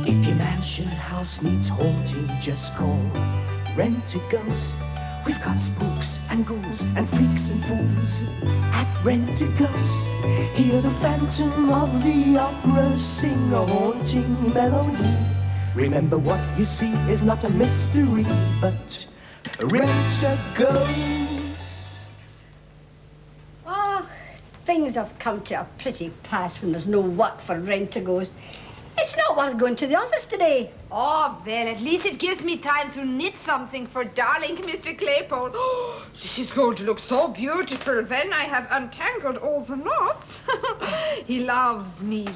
If your mansion house needs haunting, just call Rentaghost. We've got spooks and ghouls and freaks and fools at Rentaghost. Hear the Phantom of the Opera sing a haunting melody. Remember, what you see is not a mystery, but Rentaghost. Oh, things have come to a pretty pass when there's no work for Rentaghost. It's not worth going to the office today. Oh, well, at least it gives me time to knit something for darling Mr. Claypole. Oh, this is going to look so beautiful when I have untangled all the knots. He loves me.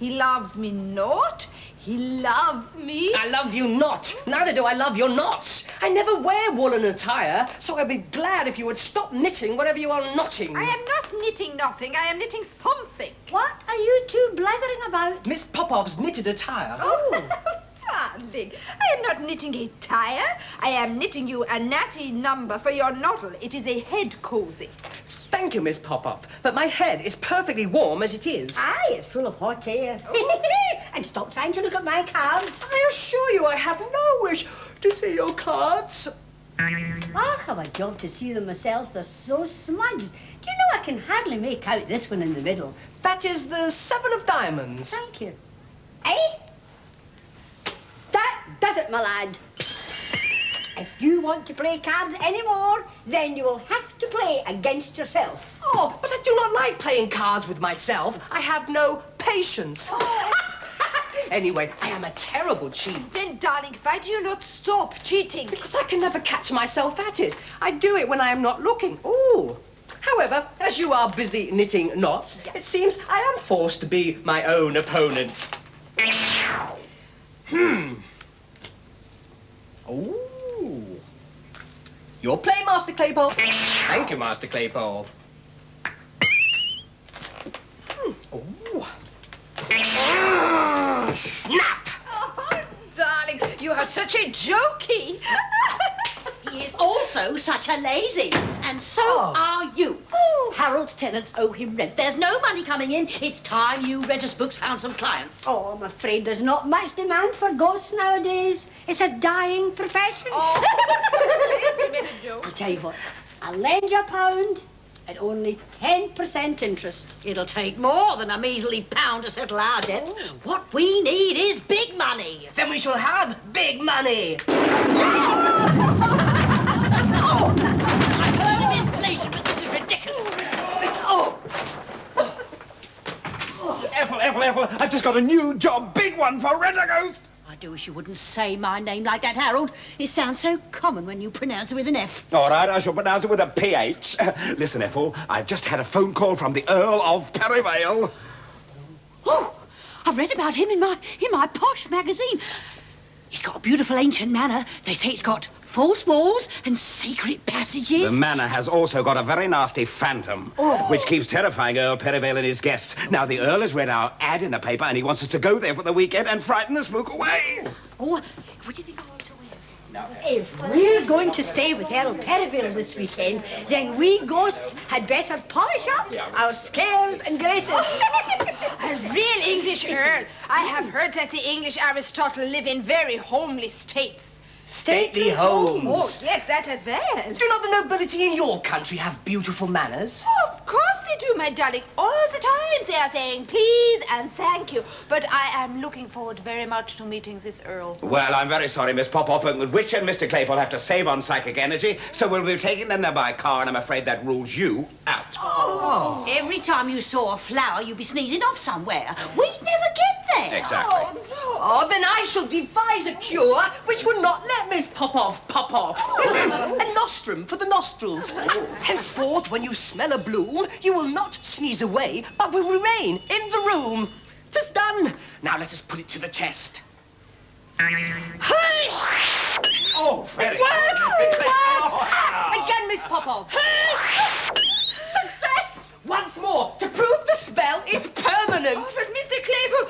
He loves me not. He loves me. I love you not. Neither do I love your knots. I never wear woolen attire, so I'd be glad if you would stop knitting whatever you are knotting. I am not knitting nothing. I am knitting something. What are you two blathering about? Miss Popov's knitted attire. Oh, darling, I am not knitting a tire. I am knitting you a natty number for your noddle. It is a head cozy. Thank you, Miss Popov, but my head is perfectly warm as it is. Aye, it's full of hot air. And stop trying to look at my cards. I assure you I have no wish to see your cards. I'll have a job to see them myself. They're so smudged. Do you know I can hardly make out this one in the middle? That is the 7 of diamonds. Thank you. Eh? That does it, my lad. If you want to play cards anymore, then you will have to play against yourself. Oh, but I do not like playing cards with myself. I have no patience. Anyway, I am a terrible cheat. Then, darling, why do you not stop cheating? Because I can never catch myself at it. I do it when I am not looking. Ooh. However, as you are busy knitting knots, it seems I am forced to be my own opponent. Ooh. Your play, Master Claypole. Thank you, Master Claypole. Ooh. Snap! Oh, darling, you are such a jokey. He is also such a lazy, and so are you. Harold's tenants owe him rent. There's no money coming in. It's time you read books found some clients. Oh, I'm afraid there's not much demand for ghosts nowadays. It's a dying profession. Oh, you made a joke. I'll tell you what, I'll lend you £1 at only 10% interest. It'll take more than a measly £1 to settle our debts. What we need is big money. Then we shall have big money. I've heard of inflation, but this is ridiculous. Ethel, I've just got a new job, big one for Rentaghost. I do wish you wouldn't say my name like that, Harold. It sounds so common when you pronounce it with an F. All right, I shall pronounce it with a PH. Listen, Ethel, I've just had a phone call from the Earl of Perivale. Oh, I've read about him in my posh magazine. He's got a beautiful ancient manor. They say it's got false walls and secret passages. The manor has also got a very nasty phantom, which keeps terrifying Earl Perivale and his guests. Now, the Earl has read our ad in the paper, and he wants us to go there for the weekend and frighten the spook away. Oh, what do you think I ought to wear? If we're going to stay with Earl Perivale this weekend, then we ghosts had better polish up our scares and graces. A real English Earl. I have heard that the English Aristotle live in very homely states. Stately homes. Oh, yes, that as well. Do not the nobility in your country have beautiful manners? Oh, of course they do, my darling. All the time they are saying please and thank you. But I am looking forward very much to meeting this Earl. Well, I'm very sorry, Miss Popov, but McWitch and Mr. Claypole have to save on psychic energy, so we'll be taking them there by car, and I'm afraid that rules you out. Oh. Every time you saw a flower, you'd be sneezing off somewhere. We'd never get there. Exactly. Oh, no. Oh, then I shall devise a cure which will not let Miss Popov pop off. A nostrum for the nostrils. Henceforth, when you smell a bloom, you will not sneeze away, but will remain in the room. 'Tis done. Now let us put it to the test. Oh, very It works! It works! Oh. Again, Miss Popov. Success! Once more, to prove the spell is permanent. Oh, but Mr. Claypole...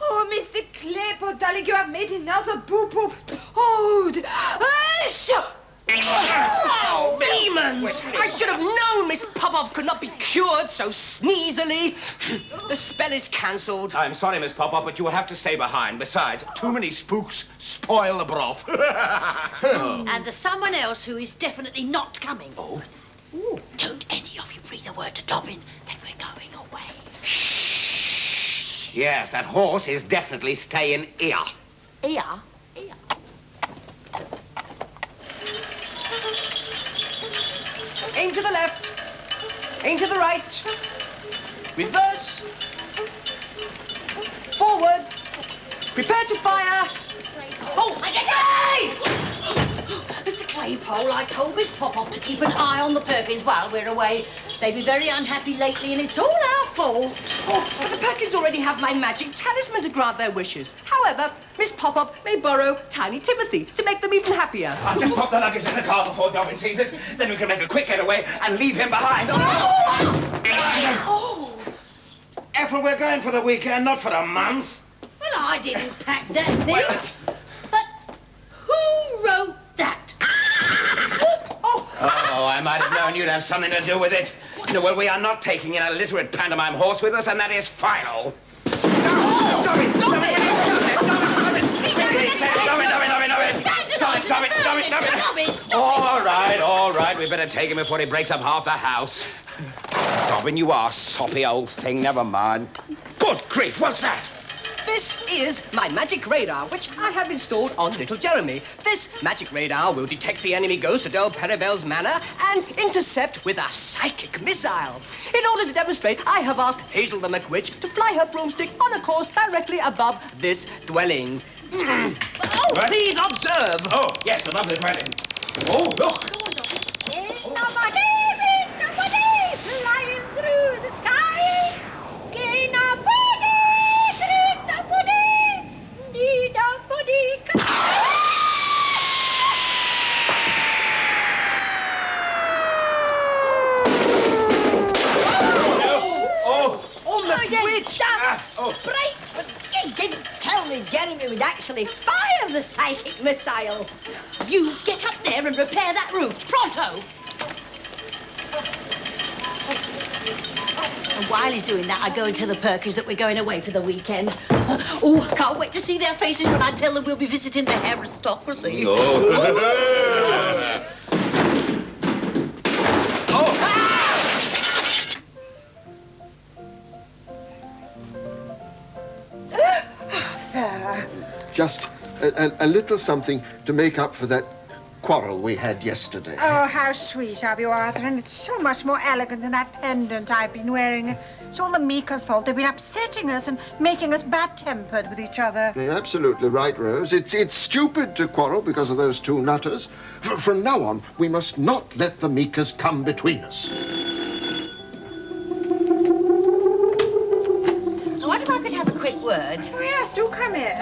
Oh, Mr. Claypole, darling, you have made another boo-poop. Oh, Oh, demons! I should have known Miss Popov could not be cured so sneezily. The spell is cancelled. I'm sorry, Miss Popov, but you will have to stay behind. Besides, too many spooks spoil the broth. And there's someone else who is definitely not coming. Oh? Ooh. Don't any of you breathe a word to Dobbin that we're going away. Shh. Yes, that horse is definitely staying here. Here? Aim to the left. Aim to the right. Reverse. Forward. Prepare to fire. Oh, Mr Claypole, I told Miss Popov to keep an eye on the Perkins while we're away. They've been very unhappy lately, and it's all our fault. Oh, but the Perkins already have my magic talisman to grant their wishes. However, Miss Popov may borrow Tiny Timothy to make them even happier. I'll just pop the luggage in the car before Dobbin sees it. Then we can make a quick getaway and leave him behind. Oh! Ethel, we're going for the weekend, not for a month. Well, I didn't pack that thing. But who wrote that? Oh, I might have known you'd have something to do with it. No, well, we are not taking an illiterate pantomime horse with us, and that is final. All right. We better take him before he breaks up half the house. Dobbin, you are soppy old thing. Never mind. Good grief, what's that? This is my magic radar, which I have installed on little Jeremy. This magic radar will detect the enemy ghost at Earl Perivale's manor and intercept with a psychic missile. In order to demonstrate, I have asked Hazel the McWitch to fly her broomstick on a course directly above this dwelling. Please observe. Oh, yes, above the dwelling. Oh, look. Nobody, flying through the sky. Bright! But you didn't tell me Jeremy would actually fire the psychic missile. You get up there and repair that roof, pronto! And while he's doing that, I go and tell the Perkins that we're going away for the weekend. Oh, I can't wait to see their faces when I tell them we'll be visiting the aristocracy. Just a little something to make up for that quarrel we had yesterday. Oh, how sweet of you, Arthur, and it's so much more elegant than that pendant I've been wearing. It's all the Meaker's fault. They've been upsetting us and making us bad-tempered with each other. You're absolutely right, Rose. It's stupid to quarrel because of those two nutters. From now on, we must not let the Meakers come between us. I wonder if I could have a quick word. Oh, yes, do come in.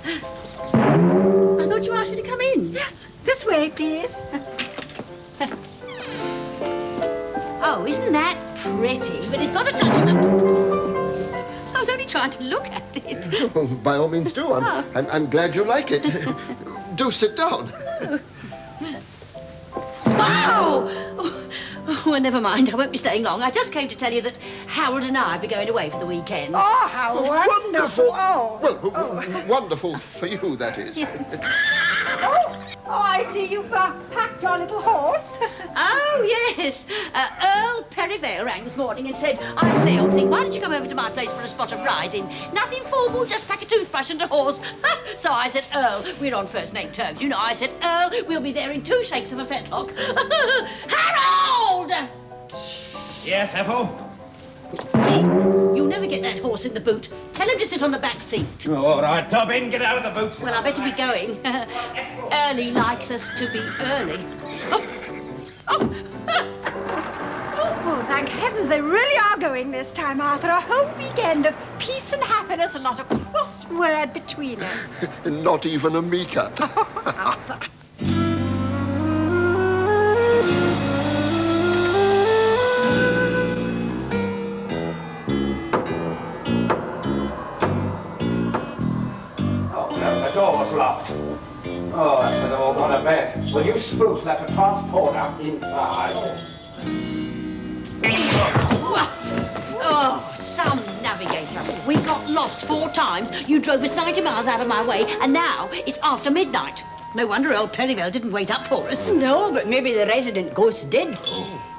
I thought you asked me to come in. Yes, this way, please. Oh, isn't that pretty? But it's got a touch of the... I was only trying to look at it. Well, by all means do. I'm glad you like it. Do sit down. Wow! Oh, well, never mind. I won't be staying long. I just came to tell you that Harold and I will be going away for the weekend. Oh, how wonderful. Oh. Well, wonderful for you, that is. Oh, I see you've packed your little horse. Oh, yes. Earl Perivale rang this morning and said, I say, old thing, why don't you come over to my place for a spot of riding? Nothing formal, just pack a toothbrush and a horse. So I said, Earl, we're on first-name terms. You know, I said, Earl, we'll be there in 2 shakes of a fetlock. Harold! Yes, Ethel? You'll never get that horse in the boot. Tell him to sit on the back seat. All right, Dobbin, get out of the boot. Well, I better be going. Early likes us to be early. Oh, thank heavens they really are going this time, Arthur. A whole weekend of peace and happiness and not a cross word between us. Not even a Meaker. Arthur. The door was locked. Oh, that's where they've all gone to bed. Will you spooks have to transport us inside? Oh, some navigator. We got lost 4 times. You drove us 90 miles out of my way, and now it's after midnight. No wonder old Perivale didn't wait up for us. No, but maybe the resident ghost did.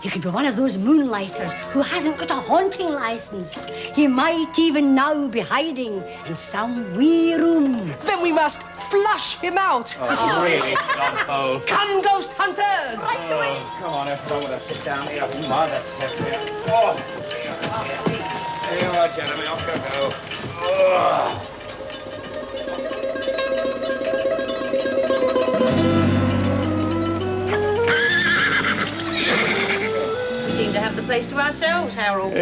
He could be one of those moonlighters who hasn't got a haunting license. He might even now be hiding in some wee room. Then we must flush him out. Oh, really, Claypole. Come, ghost hunters! Right away. Come on, Ethel, I want to sit down here. My, that step here. Oh, there you are, Jeremy. Off you go. Oh. We seem to have the place to ourselves, Harold.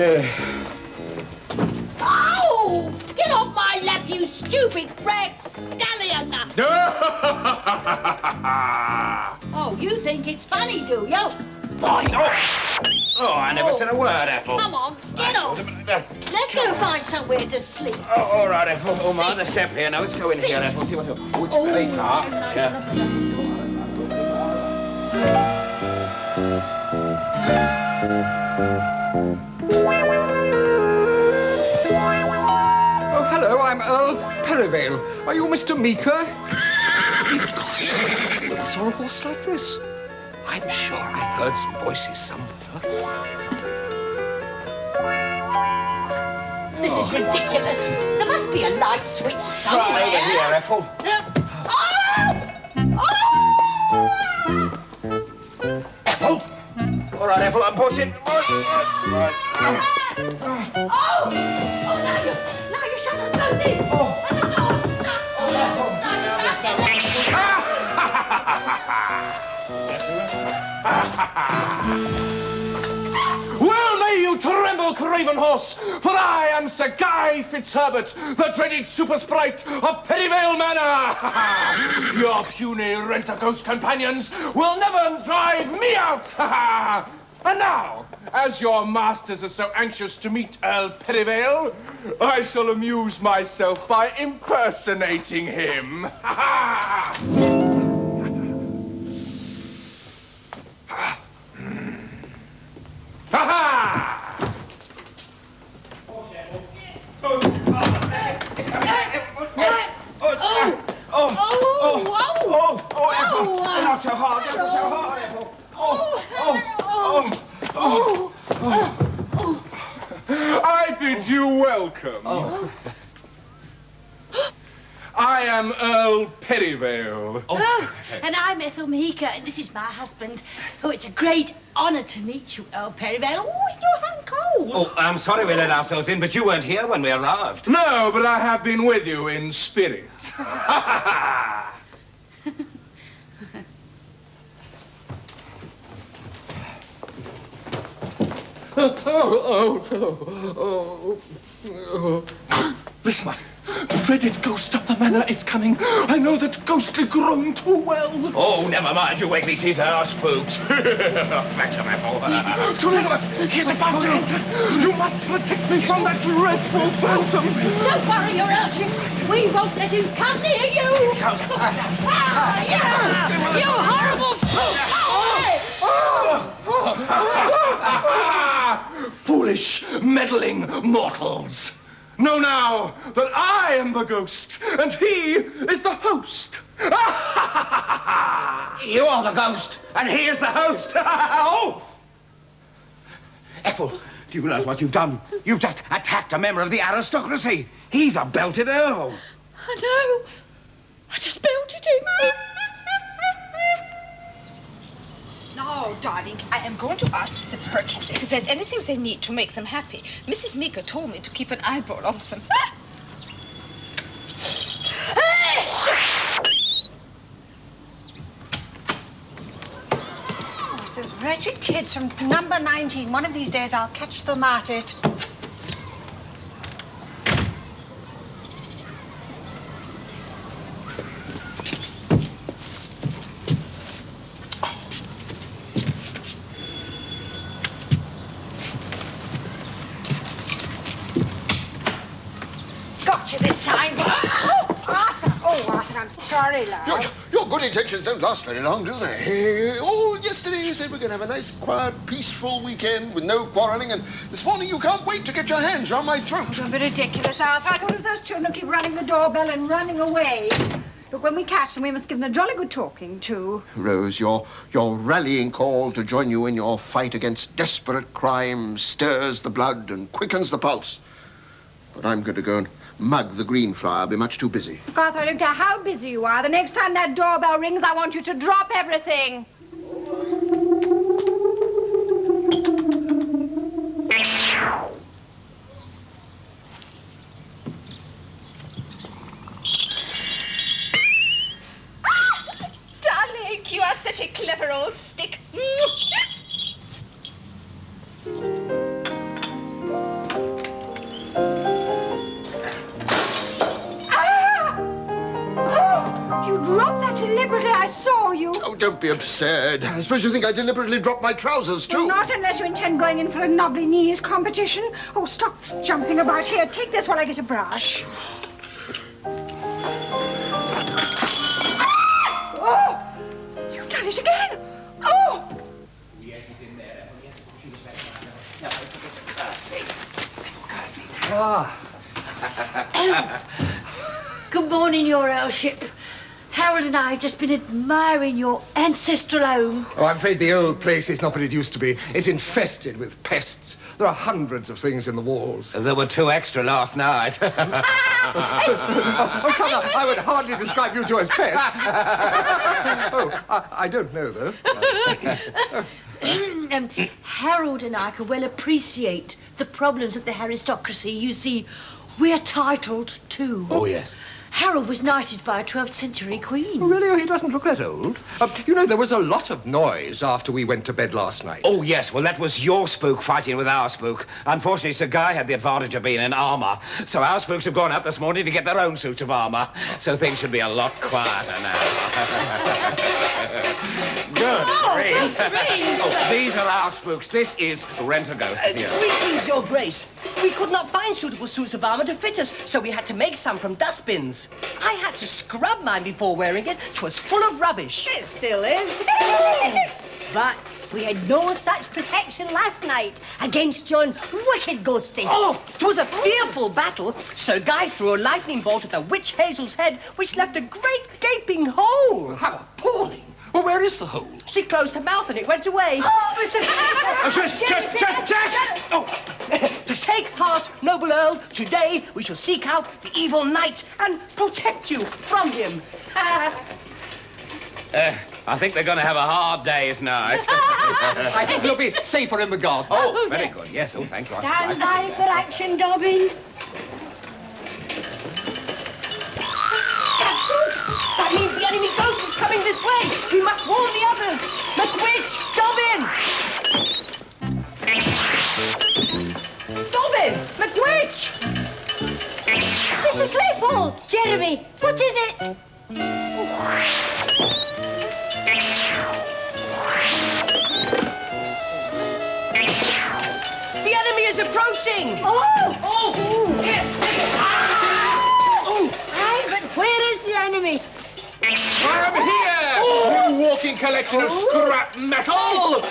Oh! Get off my lap, you stupid rapscallion! Oh, you think it's funny, do you? Oh, I never said a word, Ethel. Come on, get off. Let's go find somewhere to sleep. Oh, all right, Ethel. Oh, my, the step here. Now, let's go in here, Ethel. See which belly top. Yeah. Oh, hello, I'm Earl Perivale. Are you Mr. Meaker? Good God, I saw a horse like this. I'm sure I heard some voices somewhere. This is ridiculous. There must be a light switch somewhere. Right over here, Ethel. Ethel! All right, Ethel, I'm pushing. Right. Oh, now you shut up, go in. Well, may you tremble, craven horse, for I am Sir Guy Fitzherbert, the dreaded super sprite of Perivale Manor. Your puny Rentaghost companions will never drive me out. And now, as your masters are so anxious to meet Earl Perivale, I shall amuse myself by impersonating him. Not so hard, not so hard, Ethel. I bid you welcome. I am Earl Perivale. And I'm Ethel Meaker, and this is my husband. Oh, it's a great honor to meet you, Earl Perivale. Oh, is your hand cold? Oh, I'm sorry we let ourselves in, but you weren't here when we arrived. No, but I have been with you in spirit. Listen, the dreaded ghost of the manor is coming. I know that ghostly groan too well. Oh, never mind, you wake me Caesar, our spooks. Fetch him, Ethel. Too late, he's about to enter. You must protect me from that dreadful phantom. Don't worry, your Earlship. We won't let him come near you. You horrible spook! Foolish, meddling mortals. Know now that I am the ghost, and he is the host. You are the ghost, and he is the host. Oh! Ethel, do you realize what you've done? You've just attacked a member of the aristocracy. He's a belted earl. I know. I just belted him. Now, darling, I am going to ask Mr. Perkins if there's anything they need to make them happy. Mrs. Meaker told me to keep an eyeball on them. Oh, it's those wretched kids from number 19. One of these days I'll catch them at it. I'm sorry, love. Your good intentions don't last very long, do they? Oh, yesterday you said we're going to have a nice, quiet, peaceful weekend with no quarrelling, and this morning you can't wait to get your hands round my throat. Don't be ridiculous, Arthur. I thought it was those children who keep running the doorbell and running away. Look, when we catch them, we must give them a jolly good talking to. Rose, your rallying call to join you in your fight against desperate crime stirs the blood and quickens the pulse. But I'm going to go and mug the green fly. I'll be much too busy. Look, Arthur, I don't care how busy you are. The next time that doorbell rings, I want you to drop everything. Darling, you are such a clever old stick. You dropped that deliberately. I saw you. Oh, don't be absurd. I suppose you think I deliberately dropped my trousers, too. Well, not unless you intend going in for a knobbly knees competition. Oh, stop jumping about here. Take this while I get a brush. Oh! You've done it again. Oh! Yes, he's in there. Yes, she's there. No, it's Good morning, your earlship. Harold and I have just been admiring your ancestral home. Oh, I'm afraid the old place is not what it used to be. It's infested with pests. There are hundreds of things in the walls. There were 2 extra last night. Oh, come on. I would hardly describe you two as pests. I don't know, though. Harold and I can well appreciate the problems of the aristocracy. You see, we're titled too. Oh, yes. Harold was knighted by a 12th century queen. Oh, really? Oh, he doesn't look that old. You know, there was a lot of noise after we went to bed last night. Oh, yes. Well, that was your spook fighting with our spook. Unfortunately, Sir Guy had the advantage of being in armour, so our spooks have gone up this morning to get their own suit of armour. So things should be a lot quieter now. Good grief. Oh, these are our spooks. This is Rentaghost here. Greetings, Your Grace. We could not find suitable suits of armour to fit us, so we had to make some from dustbins. I had to scrub mine before wearing it. 'Twas full of rubbish. It still is. But we had no such protection last night against John wicked ghosting. Oh, 'twas a fearful battle. Sir Guy threw a lightning bolt at the witch Hazel's head, which left a great gaping hole. How appalling. Well, where is the hole? She closed her mouth and it went away. Oh, Mr. Just! Oh, Take heart, noble Earl. Today we shall seek out the evil knight and protect you from him. I think they're going to have a hard day's night. I think we'll be safer in the garden. Oh, very good. Yes, oh, thank you. Stand by for action, Dobbin. Absence! That means the enemy ghost is coming this way. We must warn the others. McWitch, Dobbin! Dobbin! McWitch! Mr. Claypole! Jeremy, what is it? The enemy is approaching! Oh! Oh! Aye, but where is the enemy? I'm here! You walking collection of scrap metal!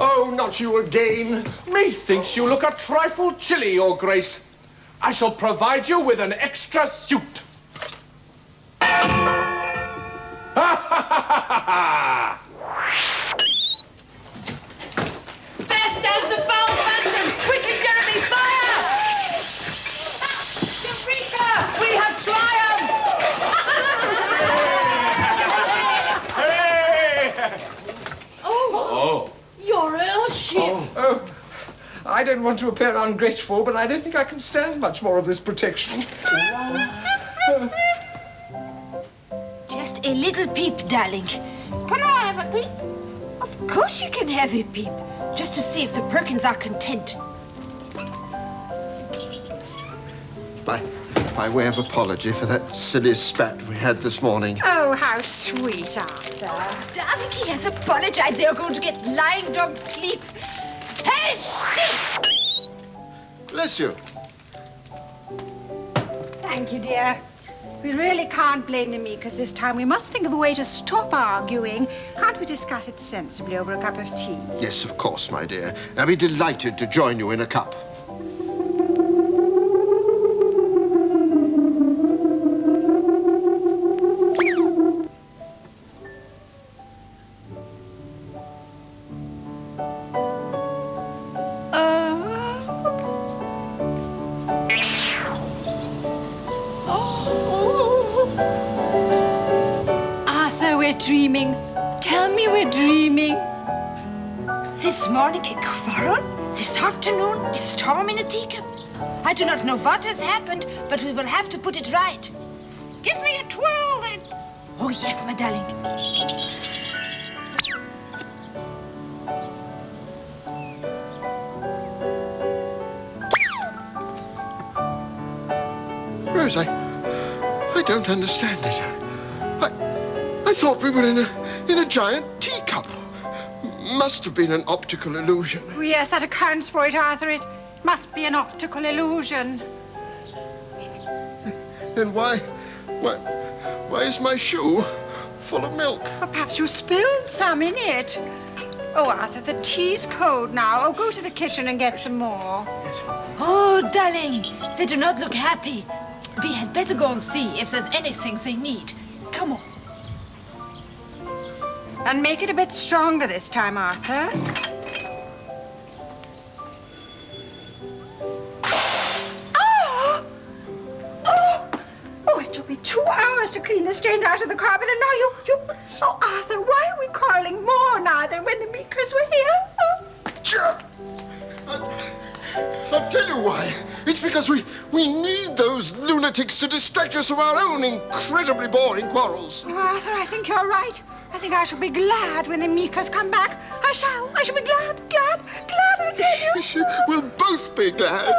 Oh, not you again. Methinks you look a trifle chilly, Your Grace. I shall provide you with an extra suit. There stands the foul phantom! Quickly, Jeremy, fire! Eureka! We have triumphed! Oh, your earlship. Oh, I don't want to appear ungrateful, but I don't think I can stand much more of this protection. Just a little peep, darling. Can I have a peep? Of course you can have a peep. Just to see if the Perkins are content. Bye. by way of apology for that silly spat we had this morning. Oh, how sweet, Arthur. I think he has apologized. They're going to get lying dog sleep. Hey, shit! Bless you. Thank you, dear. We really can't blame the Meakers this time. We must think of a way to stop arguing. Can't we discuss it sensibly over a cup of tea? Yes, of course, my dear. I'll be delighted to join you in a cup. Dreaming. Tell me we're dreaming. This morning a quarrel, this afternoon a storm in a teacup. I do not know what has happened, but we will have to put it right. Give me a twirl, then. Oh, yes, my darling. Rose, I don't understand it. I thought we were in a giant teacup. Must have been an optical illusion. Oh, yes, that accounts for it, Arthur. It must be an optical illusion. Then why is my shoe full of milk? Well, perhaps you spilled some in it. Oh, Arthur, the tea's cold now. Oh, go to the kitchen and get some more. Oh, darling, they do not look happy. We had better go and see if there's anything they need. Come on. And make it a bit stronger this time, Arthur. Oh! Oh, it took me 2 hours to clean the stain out of the carpet, and now you... Oh, Arthur, why are we quarreling more now than when the Meakers were here? I'll tell you why. It's because we need those lunatics to distract us from our own incredibly boring quarrels. Oh, Arthur, I think you're right. I think I shall be glad when the Meakers come back. I shall. I shall be glad, I tell you. We'll both be glad.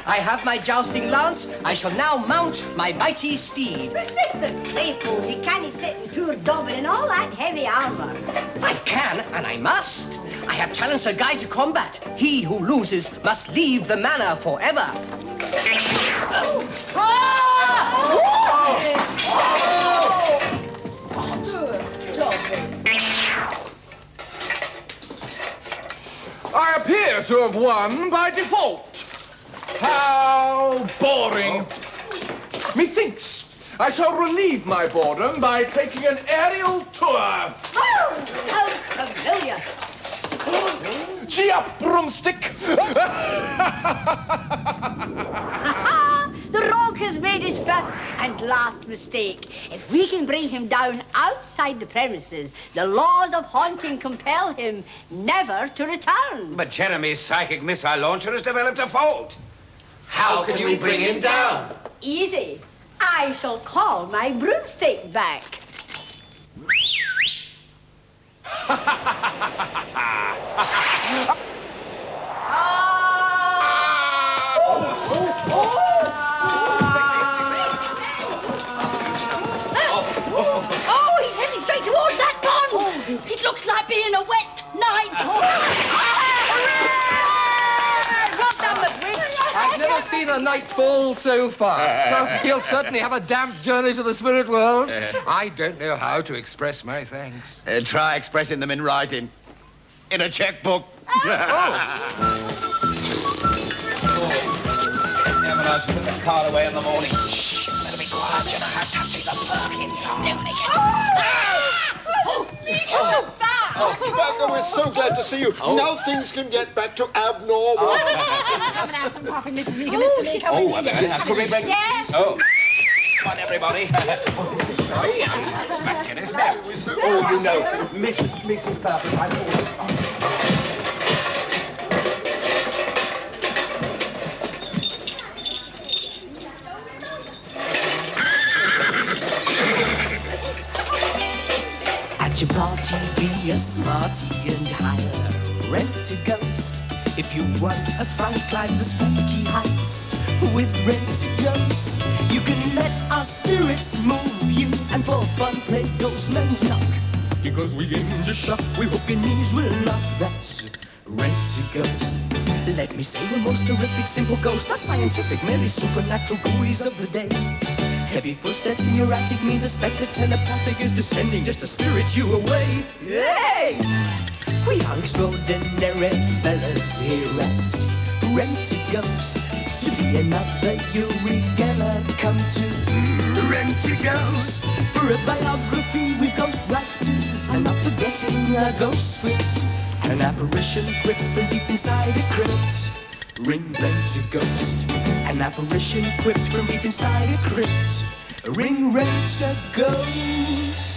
I have my jousting lance. I shall now mount my mighty steed. But Mr Claypole, you can't sit in poor Dobbin in all that heavy armour. I can, and I must. I have challenged Sir Guy to combat. He who loses must leave the manor forever. I appear to have won by default. How boring. Methinks I shall relieve my boredom by taking an aerial tour. Oh, how familiar. Gee up, broomstick. The rogue has made his first and last mistake. If we can bring him down outside the premises, the laws of haunting compel him never to return. But Jeremy's psychic missile launcher has developed a fault. How can you bring him down? Easy. I shall call my broomstick back. Oh, he's heading straight towards that pond. It looks like being a wet night. Well done, McWitch. I've never seen a night fall so fast. He'll certainly have a damp journey to the spirit world. I don't know how to express my thanks. Try expressing them in writing. In a checkbook. Never I should put the car away in the morning. Shh, better be quiet. You know how touchy the Perkins are, don't they? Tobacco, we're so glad to see you. Now things can get back to abnormal. Come and have some coffee, Mrs. Meaker, Mr. Meaker. Oh, I better have to be ready. Yes. Oh. Come on, everybody. This is very unexpected, isn't it? Oh, you know, Mrs. Perkins, I've always... At your party, be a smarty and hire Rentaghost. If you want a fright, climb the spooky heights. with Rentaghost. You can let our spirits move you, and for fun play Ghostman's Knock. Because we aim to shock, we hook your knees will knock. That's Rentaghost. Let me say the most terrific, simple ghost, not scientific, merely supernatural gooeys of the day. Heavy footsteps in your attic means a spectre telepathic is descending just to spirit you away. Hey! We are extraordinary fellas here at Rentaghost. To be another Eureka, come to Rentaghost. For a biography with ghost writers, and not forgetting a ghost script. An apparition crypt from deep inside a crypt. Ring Rentaghost. An apparition crypt from deep inside a crypt. Ring Rentaghost.